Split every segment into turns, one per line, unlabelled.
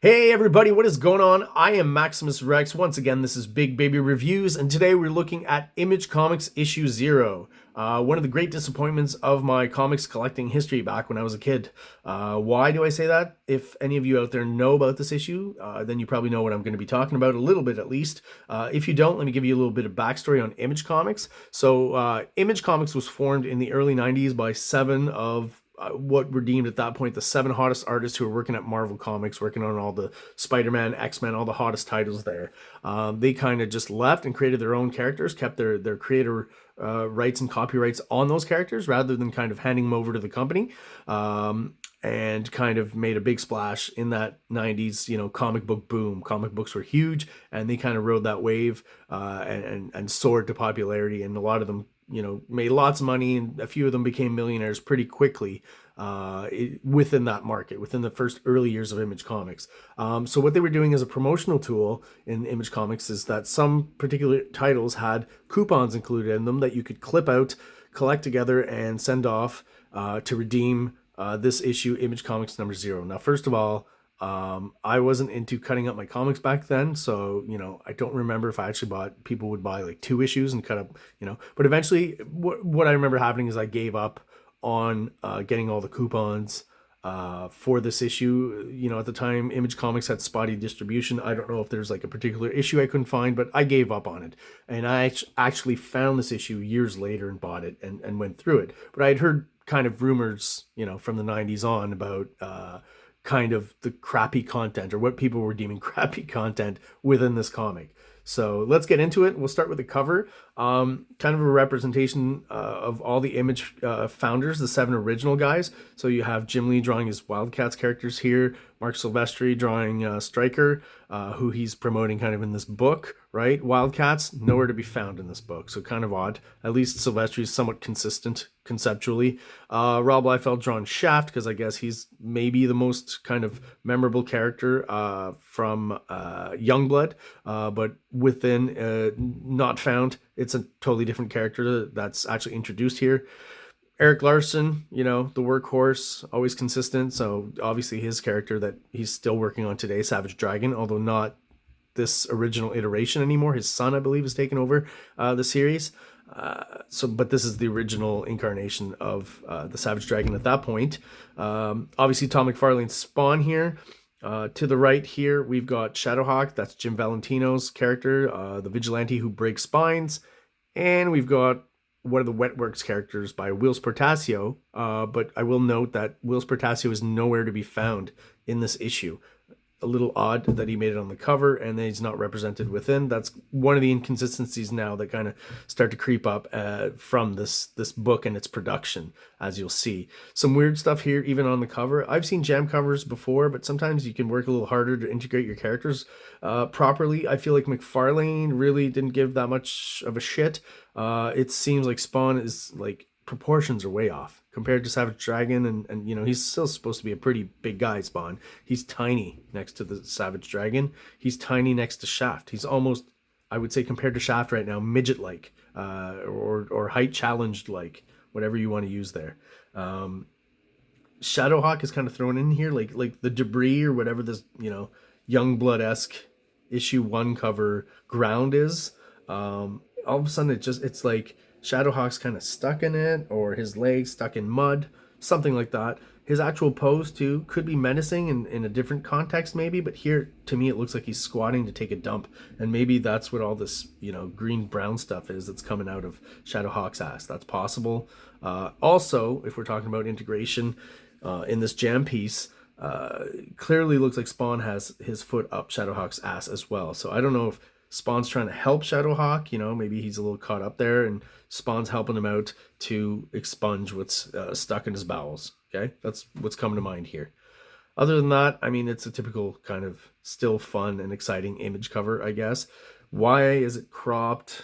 Hey everybody, what is going on? I am Maximus Rex. Once again, this is Big Baby Reviews, and today we're looking at Image Comics issue 0. One of the great disappointments of my comics collecting history back when I was a kid. Why do I say that? If any of you out there know about this issue, then you probably know what I'm going to be talking about, a little bit at least. If you don't, let me give you a little bit of backstory on Image Comics. So Image Comics was formed in the early 90s by 7 of what were deemed at that point the 7 hottest artists who were working at Marvel Comics, working on all the Spider-Man, X-Men, all the hottest titles there. They kind of just left and created their own characters, kept their creator rights and copyrights on those characters rather than kind of handing them over to the company. And kind of made a big splash in that 90s, comic book boom. Comic books were huge, and they kind of rode that wave and soared to popularity, and a lot of them made lots of money, and a few of them became millionaires pretty quickly within that market, within the first early years of Image Comics. So what they were doing as a promotional tool in Image Comics is that some particular titles had coupons included in them that you could clip out, collect together, and send off to redeem this issue, Image Comics number 0. Now, first of all, I wasn't into cutting up my comics back then, so I don't remember if I actually people would buy like 2 issues and cut up, but eventually what I remember happening is I gave up on getting all the coupons for this issue. At the time, Image Comics had spotty distribution. I don't know if there's like a particular issue I couldn't find, but I gave up on it, and I actually found this issue years later and bought it and went through it. But I'd heard kind of rumors, from the 90s on about kind of the crappy content, or what people were deeming crappy content within this comic. So let's get into it. We'll start with the cover. Kind of a representation of all the Image founders, the 7 original guys. So you have Jim Lee drawing his Wildcats characters here, Mark Silvestri drawing Stryker, who he's promoting kind of in this book, right? Wildcats, nowhere to be found in this book, so kind of odd. At least Silvestri is somewhat consistent conceptually. Rob Liefeld drawing Shaft, because I guess he's maybe the most kind of memorable character from Youngblood, but within Not Found, it's a totally different character that's actually introduced here. Eric Larson, the workhorse, always consistent. So obviously his character that he's still working on today, Savage Dragon, although not this original iteration anymore. His son, I believe, has taken over the series. But this is the original incarnation of the Savage Dragon at that point. Obviously, Tom McFarlane's Spawn here. To the right here, we've got Shadowhawk. That's Jim Valentino's character, the vigilante who breaks spines. And we've got one of the Wetworks characters by Whilce Portacio. But I will note that Whilce Portacio is nowhere to be found in this issue. A little odd that he made it on the cover and then he's not represented within. That's one of the inconsistencies now that kind of start to creep up from this book and its production, as you'll see. Some weird stuff here, even on the cover. I've seen jam covers before, but sometimes you can work a little harder to integrate your characters properly. I feel like McFarlane really didn't give that much of a shit. It seems like Spawn is like, proportions are way off compared to Savage Dragon, and he's still supposed to be a pretty big guy. Spawn, he's tiny next to the Savage Dragon. He's tiny next to Shaft. He's almost, I would say, compared to Shaft right now, midget like, or height challenged like, whatever you want to use there. Shadowhawk is kind of thrown in here, like the debris or whatever this Youngblood-esque issue 1 cover ground is. All of a sudden it's like Shadowhawk's kind of stuck in it, or his legs stuck in mud, something like that. His actual pose too could be menacing in a different context maybe, but here to me it looks like he's squatting to take a dump, and maybe that's what all this green brown stuff is that's coming out of Shadowhawk's ass. That's possible. Also, if we're talking about integration in this jam piece, clearly looks like Spawn has his foot up Shadowhawk's ass as well. So I don't know if Spawn's trying to help Shadowhawk, maybe he's a little caught up there and Spawn's helping him out to expunge what's stuck in his bowels. Okay, that's what's coming to mind here. Other than that, I mean, it's a typical kind of still fun and exciting Image cover, I guess. Why is it cropped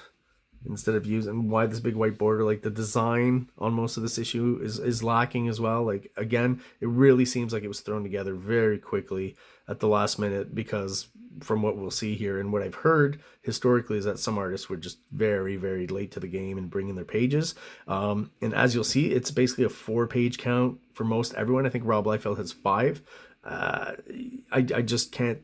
instead of using, why this big white border? Like, the design on most of this issue is lacking as well. Like, again, it really seems like it was thrown together very quickly at the last minute, because from what we'll see here and what I've heard historically is that some artists were just very, very late to the game and bringing their pages. And as you'll see, it's basically a 4-page count for most everyone. I think Rob Liefeld has 5. I just can't,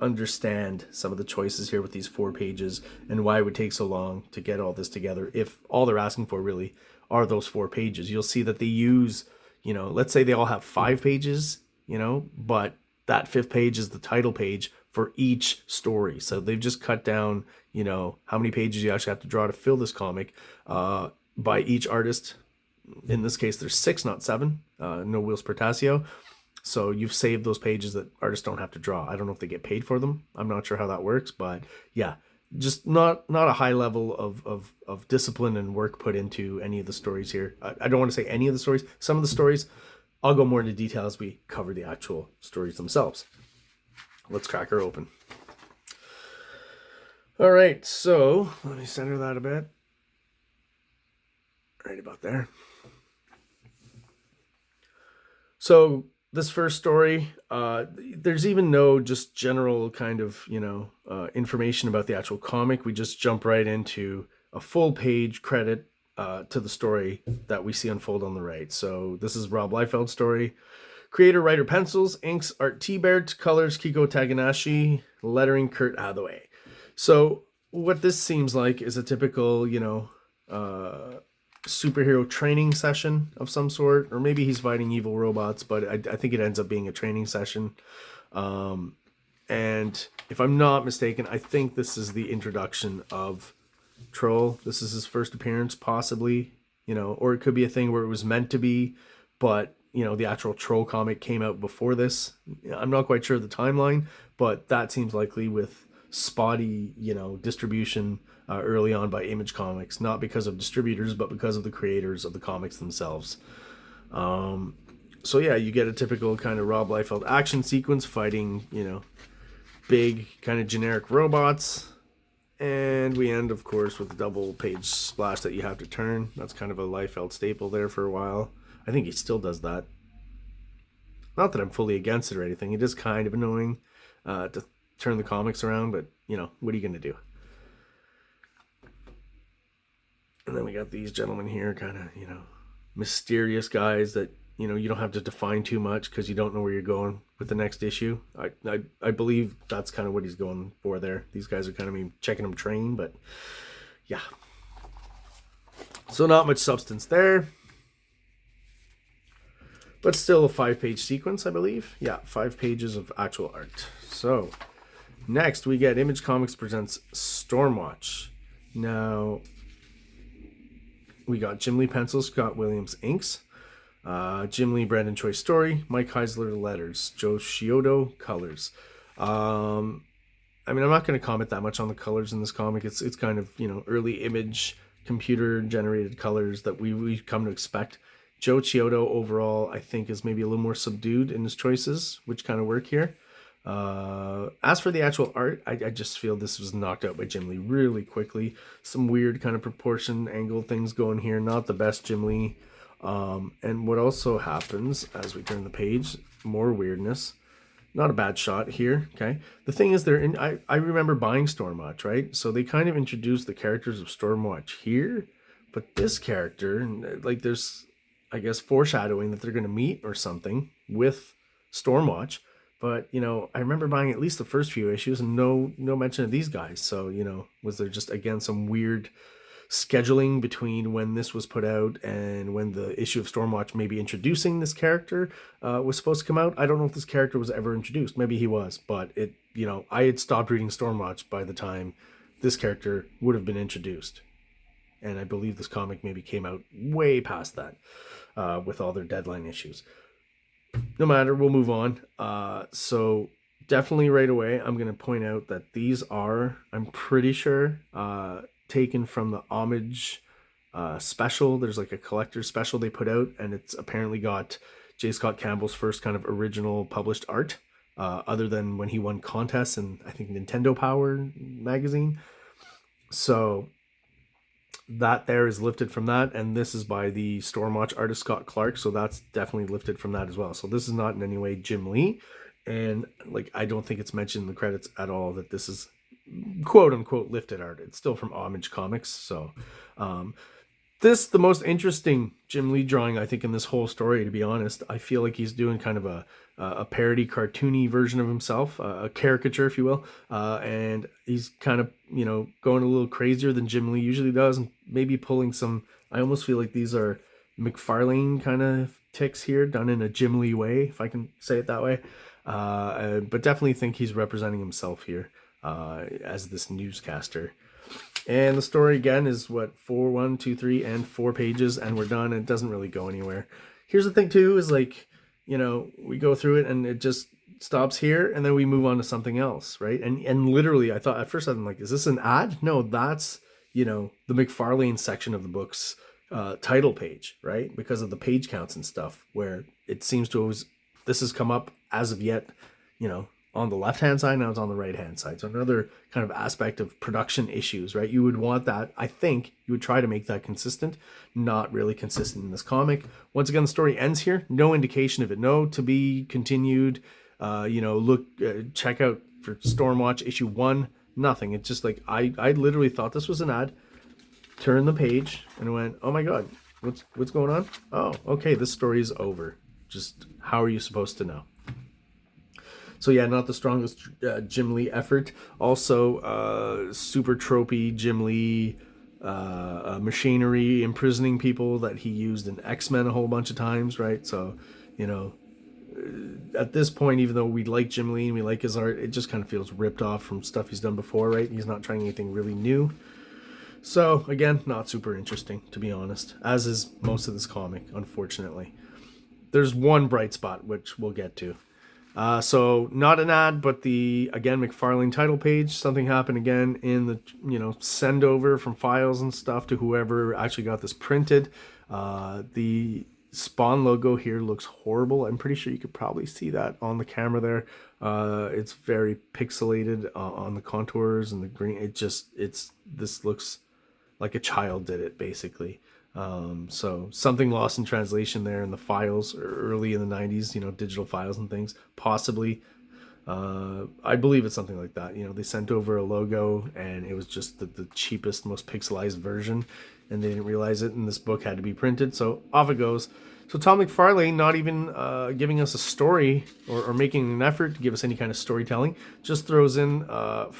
understand some of the choices here with these 4 pages and why it would take so long to get all this together if all they're asking for really are those 4 pages. You'll see that they use, let's say they all have 5 pages, but that 5th page is the title page for each story. So they've just cut down, how many pages you actually have to draw to fill this comic by each artist. In this case, there's 6, not 7. No Wheels Portasio. So you've saved those pages that artists don't have to draw. I don't know if they get paid for them. I'm not sure how that works, but yeah, just not a high level of discipline and work put into any of the stories here. I don't want to say any of the stories. Some of the stories, I'll go more into detail as we cover the actual stories themselves. Let's crack her open. All right, so let me center that a bit. Right about there. So this first story, there's even no just general kind of, information about the actual comic. We just jump right into a full page credit to the story that we see unfold on the right. So this is Rob Liefeld's story. Creator, writer, pencils, inks, art T-Bert, colors Kiko Taganashi, lettering Kurt Hathaway. So what this seems like is a typical, superhero training session of some sort, or maybe he's fighting evil robots, but I think it ends up being a training session. And if I'm not mistaken, I think this is the introduction of Troll. This is his first appearance, possibly, or it could be a thing where it was meant to be, but the actual Troll comic came out before this. I'm not quite sure of the timeline, but that seems likely with spotty, distribution early on by Image Comics, not because of distributors, but because of the creators of the comics themselves. So yeah, you get a typical kind of Rob Liefeld action sequence fighting, big kind of generic robots. And we end, of course, with a double page splash that you have to turn. That's kind of a Liefeld staple there for a while. I think he still does that. Not that I'm fully against it or anything. It is kind of annoying to turn the comics around, but, what are you going to do? And then we got these gentlemen here, kind of, mysterious guys that, you don't have to define too much because you don't know where you're going with the next issue. I believe that's kind of what he's going for there. These guys are kind of checking him train, but yeah. So not much substance there. But still a 5-page sequence, I believe. Yeah, 5 pages of actual art. So next we get Image Comics presents Stormwatch. Now we got Jim Lee pencils, Scott Williams inks, Jim Lee Brandon Choi story, Mike Heisler letters, Joe Chiodo colors. I'm not going to comment that much on the colors in this comic. It's kind of, early Image computer generated colors that we've come to expect. Joe Chiodo overall, I think, is maybe a little more subdued in his choices, which kind of work here. As for the actual art, I just feel this was knocked out by Jim Lee really quickly. Some weird kind of proportion angle things going here. Not the best Jim Lee. And what also happens as we turn the page, more weirdness. Not a bad shot here, okay? The thing is, I remember buying Stormwatch, right? So they kind of introduced the characters of Stormwatch here. But this character, like there's, I guess, foreshadowing that they're going to meet or something with Stormwatch. But, I remember buying at least the first few issues and no mention of these guys. So, was there just, again, some weird scheduling between when this was put out and when the issue of Stormwatch maybe introducing this character was supposed to come out? I don't know if this character was ever introduced. Maybe he was, but I had stopped reading Stormwatch by the time this character would have been introduced. And I believe this comic maybe came out way past that with all their deadline issues. No matter, we'll move on. So definitely right away, I'm going to point out that these are, I'm pretty sure, taken from the Homage special. There's like a collector's special they put out, and it's apparently got J. Scott Campbell's first kind of original published art, other than when he won contests in, I think, Nintendo Power magazine. So that there is lifted from that, and this is by the Stormwatch artist Scott Clark, so that's definitely lifted from that as well. So this is not in any way Jim Lee, and I don't think it's mentioned in the credits at all that this is quote unquote lifted art. It's still from Homage Comics. So This the most interesting Jim Lee drawing, I think, in this whole story, to be honest. I feel like he's doing kind of a parody, cartoony version of himself, a caricature, if you will, and he's kind of, you know, going a little crazier than Jim Lee usually does, and maybe pulling some. I almost feel like these are McFarlane kind of ticks here, done in a Jim Lee way, if I can say it that way. But definitely think he's representing himself here as this newscaster. And the story again is what, 4, 1, 2, 3, and 4 pages, and we're done. And it doesn't really go anywhere. Here's the thing too, is like, you know, we go through it and it just stops here, and then we move on to something else, right? And literally, I thought at first, I'm like, is this an ad? No, that's, you know, the McFarlane section of the book's title page, right? Because of the page counts and stuff, where it seems to always, this has come up as of yet, you know, on the left hand side, now it's on the right hand side. So another kind of aspect of production issues, right? You would want that, I think you would try to make that consistent, not really consistent in this comic. Once again, the story ends here, no indication of it, no to be continued, you know, look, check out for Stormwatch issue 1, nothing. It's just like, I literally thought this was an ad, turned the page and I went, oh my God, what's going on? Oh, okay, this story is over. Just how are you supposed to know? So yeah, not the strongest Jim Lee effort. Also, super tropey Jim Lee machinery imprisoning people that he used in X-Men a whole bunch of times, right? So, you know, at this point, even though we like Jim Lee and we like his art, it just kind of feels ripped off from stuff he's done before, right? He's not trying anything really new. So again, not super interesting, to be honest, as is most of this comic, unfortunately. There's one bright spot, which we'll get to. So not an ad, but the, again, McFarlane title page. Something happened again in the, you know, send over from files and stuff to whoever actually got this printed. The Spawn logo here looks horrible. I'm pretty sure you could probably see that on the camera there. It's very pixelated on the contours and the green. This looks like a child did it, basically. So something lost in translation there in the files early in the 90s, you know, digital files and things, possibly. I believe it's something like that. You know, they sent over a logo and it was just the cheapest, most pixelized version, and they didn't realize it, and this book had to be printed, so off it goes. So Tom McFarlane, not even giving us a story or making an effort to give us any kind of storytelling, just throws in 4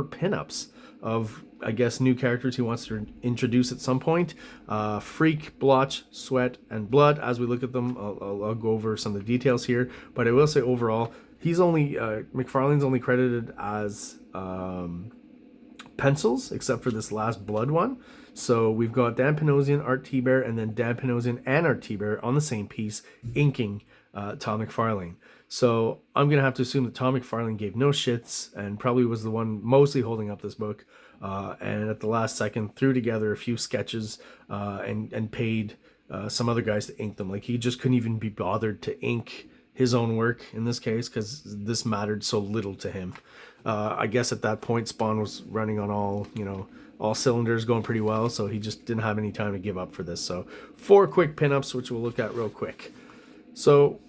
pinups of, I guess, new characters he wants to introduce at some point. Freak, Blotch, Sweat, and Blood. As we look at them, I'll go over some of the details here. But I will say overall, he's only McFarlane's only credited as pencils, except for this last Blood one. So we've got Dan Panosian, Art T-Bear, and then Dan Panosian and Art T-Bear on the same piece, inking Tom McFarlane. So I'm going to have to assume that Tom McFarlane gave no shits and probably was the one mostly holding up this book. And at the last second threw together a few sketches and paid some other guys to ink them. Like, he just couldn't even be bothered to ink his own work in this case because this mattered so little to him. I guess at that point Spawn was running on all cylinders, going pretty well, so he just didn't have any time to give up for this. So 4 quick pinups, which we'll look at real quick. So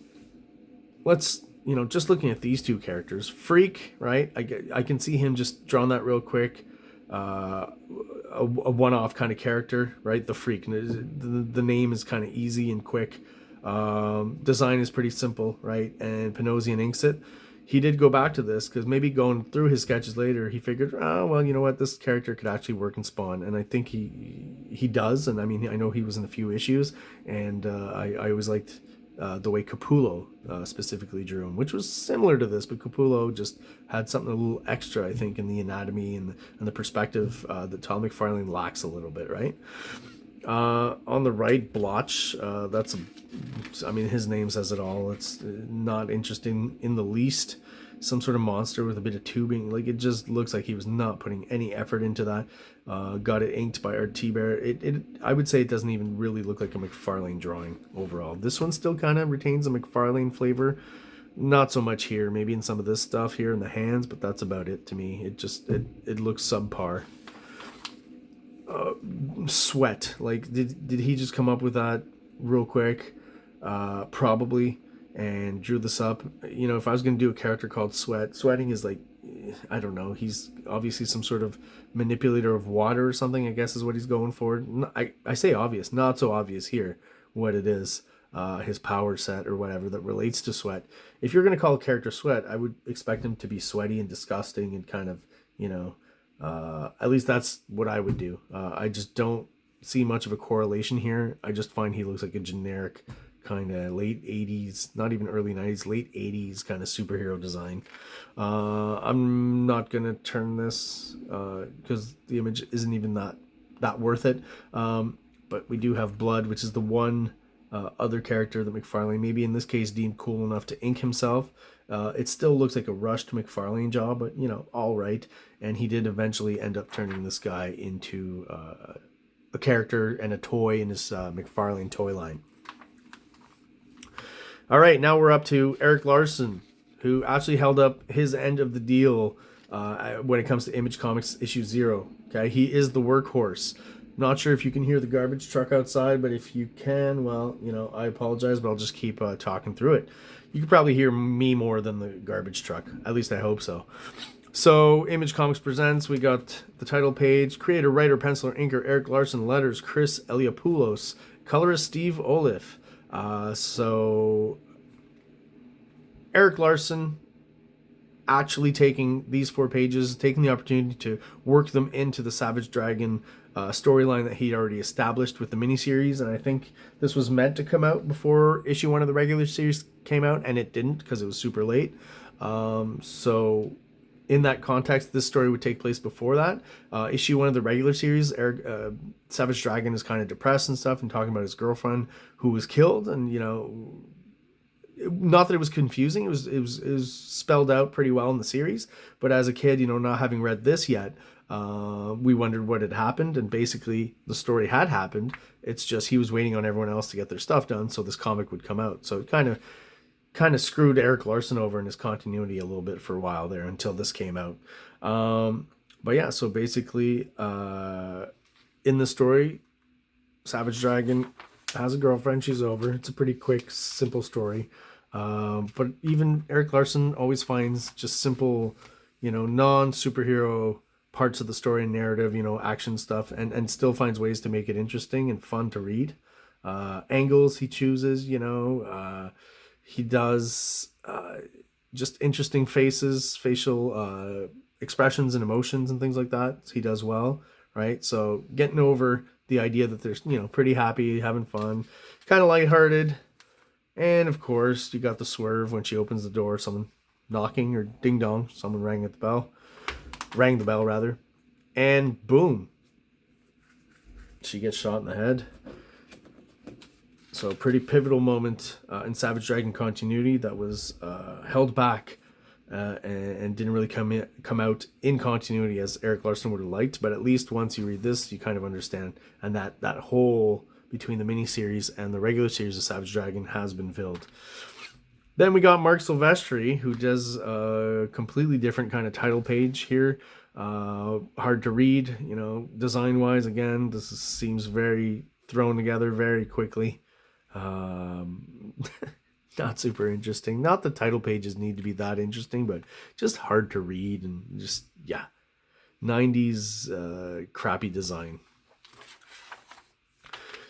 let's, just looking at these 2 characters, Freak, right? I can see him just drawing that real quick. A one-off kind of character, right? The Freak. The name is kind of easy and quick. Design is pretty simple, right? And Panosian inks it. He did go back to this because maybe going through his sketches later, he figured, oh, well, you know what? This character could actually work in Spawn. And I think he does. And I mean, I know he was in a few issues, and I always liked the way Capullo specifically drew him, which was similar to this, but Capullo just had something a little extra, I think, in the anatomy and the perspective that Tom McFarlane lacks a little bit, right? On the right, Blotch, his name says it all. It's not interesting in the least. Some sort of monster with a bit of tubing. Like, it just looks like he was not putting any effort into that. Got it inked by Art T-Bear. I would say it doesn't even really look like a McFarlane drawing overall. This one still kind of retains a McFarlane flavor. Not so much here. Maybe in some of this stuff here in the hands, but that's about it to me. It looks subpar. Sweat. Like, did he just come up with that real quick? Probably. And drew this up. If I was going to do a character called Sweat, sweating is like I don't know, he's obviously some sort of manipulator of water or something, I guess is what he's going for. I say obvious, not so obvious here what it is, his power set or whatever that relates to sweat. If you're going to call a character Sweat, I would expect him to be sweaty and disgusting and kind of, at least that's what I would do. I just don't see much of a correlation here. I just find he looks like a generic kind of late 80s, not even early 90s, late 80s kind of superhero design. I'm not going to turn this because the image isn't even that worth it. But we do have Blood, which is the one other character that McFarlane, maybe in this case, deemed cool enough to ink himself. It still looks like a rushed McFarlane job, but, all right. And he did eventually end up turning this guy into a character and a toy in his McFarlane toy line. All right, now we're up to Erik Larsen, who actually held up his end of the deal when it comes to Image Comics issue 0. Okay, he is the workhorse. Not sure if you can hear the garbage truck outside, but if you can, well, I apologize, but I'll just keep talking through it. You can probably hear me more than the garbage truck. At least I hope so. So, Image Comics presents, we got the title page, creator, writer, penciler, inker, Erik Larsen, letters, Chris Eliopoulos, colorist, Steve Oliff. So Erik Larsen actually taking these 4 pages, taking the opportunity to work them into the Savage Dragon storyline that he'd already established with the miniseries. And I think this was meant to come out before issue 1 of the regular series came out, and it didn't because it was super late. So in that context, this story would take place before that. Issue 1 of the regular series, Savage Dragon is kind of depressed and stuff and talking about his girlfriend who was killed. And, not that it was confusing. It was spelled out pretty well in the series. But as a kid, not having read this yet, we wondered what had happened. And basically, the story had happened. It's just he was waiting on everyone else to get their stuff done so this comic would come out. So it kind of screwed Erik Larsen over in his continuity a little bit for a while there until this came out. But yeah, so basically in the story, Savage Dragon has a girlfriend. She's over. It's a pretty quick, simple story. But even Erik Larsen always finds just simple, non-superhero parts of the story and narrative, action stuff, and still finds ways to make it interesting and fun to read. Angles he chooses, he does just interesting facial expressions and emotions and things like that. He does well, right? So getting over the idea that they're, pretty happy, having fun, kind of lighthearted. And of course, you got the swerve when she opens the door, someone knocking or ding dong, someone rang the bell rather. And boom, she gets shot in the head. So a pretty pivotal moment in Savage Dragon continuity that was held back and didn't really come out in continuity as Erik Larsen would have liked. But at least once you read this, you kind of understand. And that hole between the miniseries and the regular series of Savage Dragon has been filled. Then we got Marc Silvestri, who does a completely different kind of title page here. Hard to read, design-wise. Again, this seems very thrown together very quickly. Not super interesting. Not the title pages need to be that interesting, but just hard to read and just, 90s crappy design.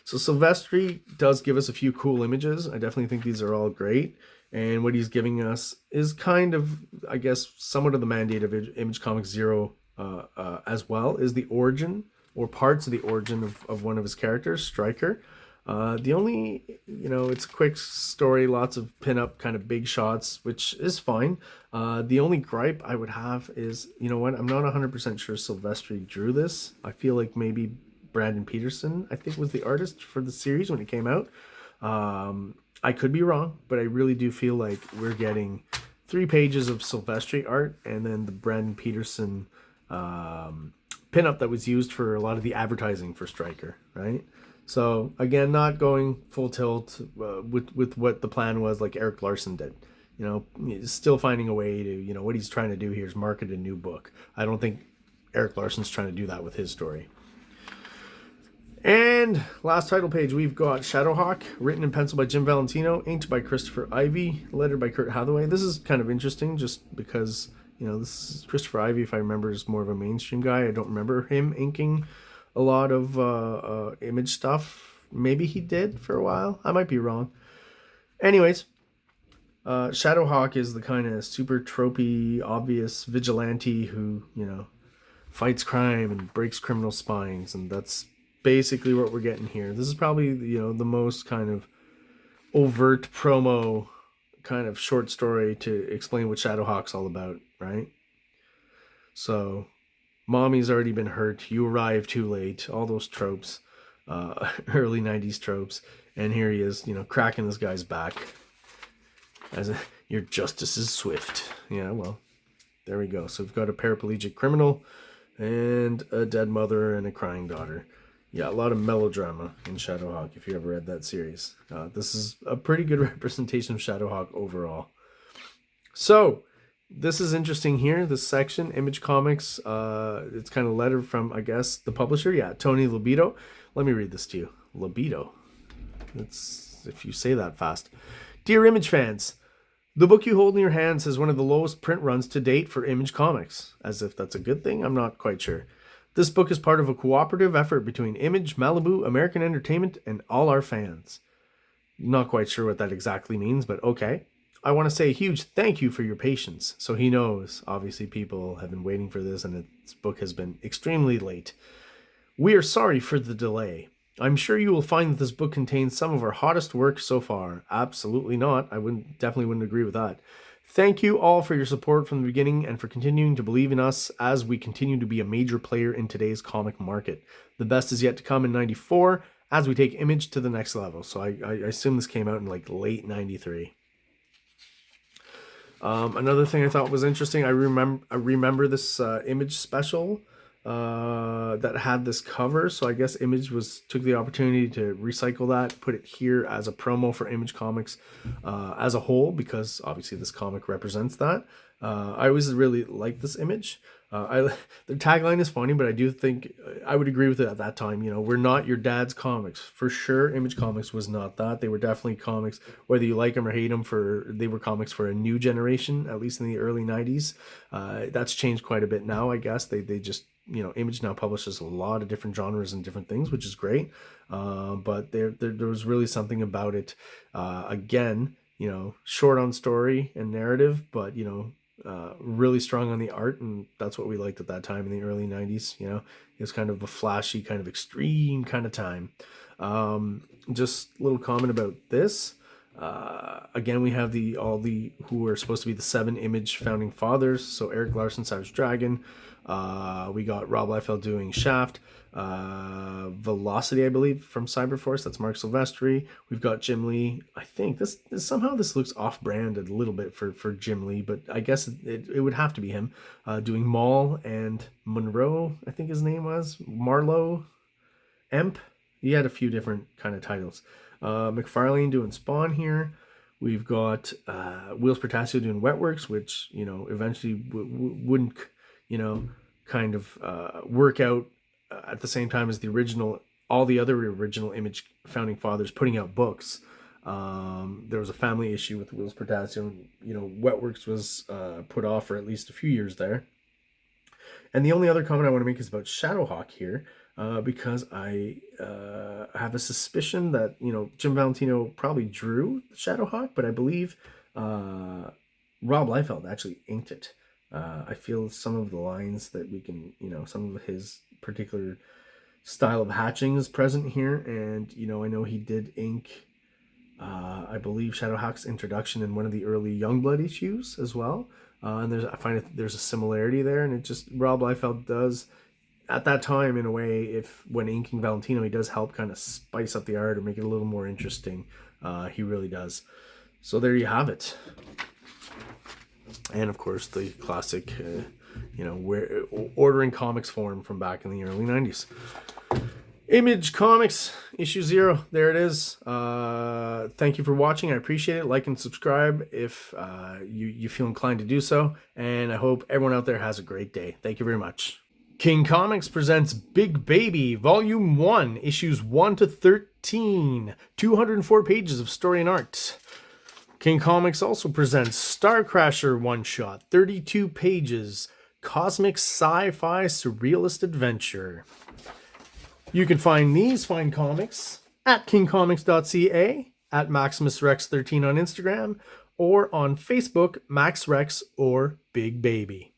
So Silvestri does give us a few cool images. I definitely think these are all great. And what he's giving us is kind of, I guess, somewhat of the mandate of Image Comics 0 as well, is the origin or parts of the origin of one of his characters, Stryker. The only, it's a quick story, lots of pin-up kind of big shots, which is fine. The only gripe I would have is, I'm not 100% sure Silvestri drew this. I feel like maybe Brandon Peterson, I think, was the artist for the series when it came out. I could be wrong, but I really do feel like we're getting 3 pages of Silvestri art and then the Brandon Peterson pinup that was used for a lot of the advertising for Stryker, right? So again, not going full tilt with what the plan was like Erik Larsen did. Still finding a way to, what he's trying to do here is market a new book. I don't think Erik Larsen's trying to do that with his story. And last title page, we've got Shadowhawk, written in pencil by Jim Valentino, inked by Christopher Ivey, lettered by Kurt Hathaway. This is kind of interesting just because, You know, this is Christopher Ivey, if I remember, is more of a mainstream guy. I don't remember him inking a lot of Image stuff. Maybe he did for a while. I might be wrong. Anyways, Shadowhawk is the kind of super tropey, obvious vigilante who, you know, fights crime and breaks criminal spines, and that's basically what we're getting here. This is probably, you know, the most kind of overt promo kind of short story to explain what Shadowhawk's all about, right? So, mommy's already been hurt, you arrive too late, all those tropes, early 90s tropes, and here he is, you know, cracking this guy's back. Your justice is swift. Yeah, well, there we go. So we've got a paraplegic criminal and a dead mother and a crying daughter. Yeah, a lot of melodrama in Shadowhawk, if you ever read that series. This is a pretty good representation of Shadowhawk overall. So, this is interesting here, this section, Image Comics. It's kind of a letter from, I guess, the publisher. Yeah, Tony Libido. Let me read this to you. Libido. It's, if you say that fast. Dear Image fans, the book you hold in your hands has one of the lowest print runs to date for Image Comics. As if that's a good thing? I'm not quite sure. This book is part of a cooperative effort between Image, Malibu, American Entertainment, and all our fans. Not quite sure what that exactly means, but okay. I want to say a huge thank you for your patience. So he knows, obviously people have been waiting for this and this book has been extremely late. We are sorry for the delay. I'm sure you will find that this book contains some of our hottest work so far. Absolutely not. I definitely wouldn't agree with that. Thank you all for your support from the beginning and for continuing to believe in us as we continue to be a major player in today's comic market. The best is yet to come in 94 as we take Image to the next level. So I assume this came out in like late 93. Another thing I thought was interesting, I remember this Image special that had this cover. So I guess Image took the opportunity to recycle that, put it here as a promo for Image Comics as a whole, because obviously this comic represents that. I always really liked this Image. The tagline is funny, but I do think I would agree with it at that time. You know, we're not your dad's comics. For sure, Image Comics was not that. They were definitely comics, whether you like them or hate them, they were comics for a new generation, at least in the early 90s. That's changed quite a bit now, I guess. They just, you know, Image now publishes a lot of different genres and different things, which is great. But there was really something about it. Again, you know, short on story and narrative, but, you know, really strong on the art, and that's what we liked at that time in the early 90s. You know, it was kind of a flashy, kind of extreme kind of time. Just a little comment about this. Again, we have all the who are supposed to be the 7 Image founding fathers. So Eric Larson, Savage Dragon. We got Rob Liefeld doing Shaft. Velocity, I believe, from Cyberforce. That's Mark Silvestri. We've got Jim Lee. I think this somehow this looks off-brand a little bit for Jim Lee, but I guess it would have to be him doing Maul and Monroe. I think his name was Marlowe Emp. He had a few different kind of titles. McFarlane doing Spawn here. We've got Wheels Portasio doing Wetworks, which, you know, eventually wouldn't, you know, kind of work out at the same time as all the other original Image founding fathers putting out books. There was a family issue with Wheels Portasio. You know, Wetworks was put off for at least a few years there. And the only other comment I want to make is about Shadowhawk here, because I have a suspicion that, you know, Jim Valentino probably drew Shadowhawk, but I believe Rob Liefeld actually inked it. I feel some of the lines that we can, you know, some of his particular style of hatching is present here. And, you know, I know he did ink, I believe, Shadowhawk's introduction in one of the early Youngblood issues as well. And I find there's a similarity there. And it just, Rob Liefeld does, at that time, in a way, when inking Valentino, he does help kind of spice up the art or make it a little more interesting. He really does. So there you have it. And of course, the classic, you know, ordering comics form from back in the early 90s. Image Comics, issue 0. There it is. Thank you for watching. I appreciate it. Like and subscribe if you feel inclined to do so. And I hope everyone out there has a great day. Thank you very much. King Comics presents Big Baby, Volume 1, issues 1 to 13. 204 pages of story and art. King Comics also presents Star Crasher one-shot, 32 pages, cosmic sci-fi surrealist adventure. You can find these fine comics at kingcomics.ca, at MaximusRex13 on Instagram, or on Facebook, MaxRex or Big Baby.